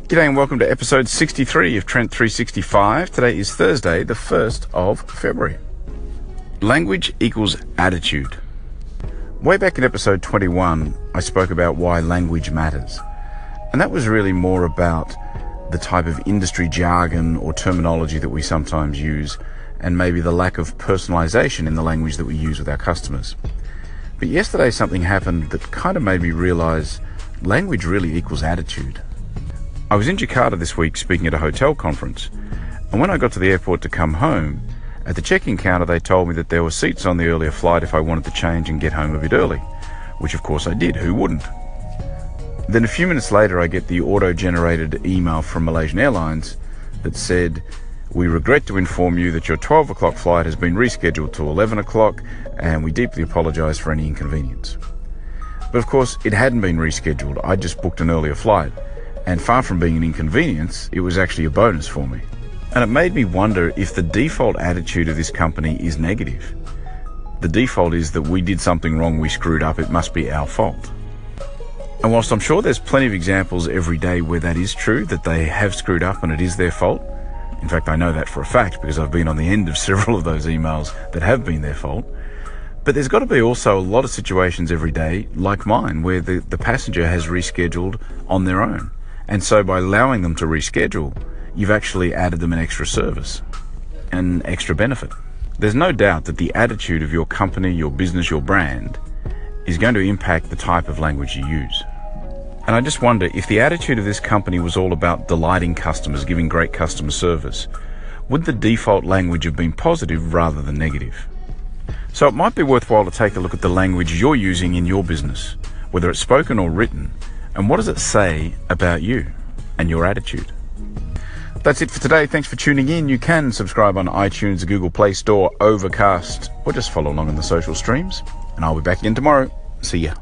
G'day and welcome to episode 63 of Trent365. Today is Thursday, the 1st of February. Language equals attitude. Way back in episode 21, I spoke about why language matters. And that was really more about the type of industry jargon or terminology that we sometimes use, and maybe the lack of personalization in the language that we use with our customers. But yesterday something happened that kind of made me realize language really equals attitude. I was in Jakarta this week speaking at a hotel conference, and when I got to the airport to come home, at the check-in counter they told me that there were seats on the earlier flight if I wanted to change and get home a bit early, which of course I did. Who wouldn't? Then a few minutes later I get the auto-generated email from Malaysian Airlines that said, "We regret to inform you that your 12 o'clock flight has been rescheduled to 11 o'clock and we deeply apologise for any inconvenience." But of course it hadn't been rescheduled. I just booked an earlier flight. And far from being an inconvenience, it was actually a bonus for me. And it made me wonder if the default attitude of this company is negative. The default is that we did something wrong, we screwed up, it must be our fault. And whilst I'm sure there's plenty of examples every day where that is true, that they have screwed up and it is their fault. In fact, I know that for a fact because I've been on the end of several of those emails that have been their fault. But there's got to be also a lot of situations every day, like mine, where the passenger has rescheduled on their own. And so by allowing them to reschedule, you've actually added them an extra service, an extra benefit. There's no doubt that the attitude of your company, your business, your brand is going to impact the type of language you use. And I just wonder if the attitude of this company was all about delighting customers, giving great customer service, would the default language have been positive rather than negative? So it might be worthwhile to take a look at the language you're using in your business, whether it's spoken or written. And what does it say about you and your attitude? That's it for today. Thanks for tuning in. You can subscribe on iTunes, the Google Play Store, Overcast, or just follow along on the social streams. And I'll be back again tomorrow. See ya.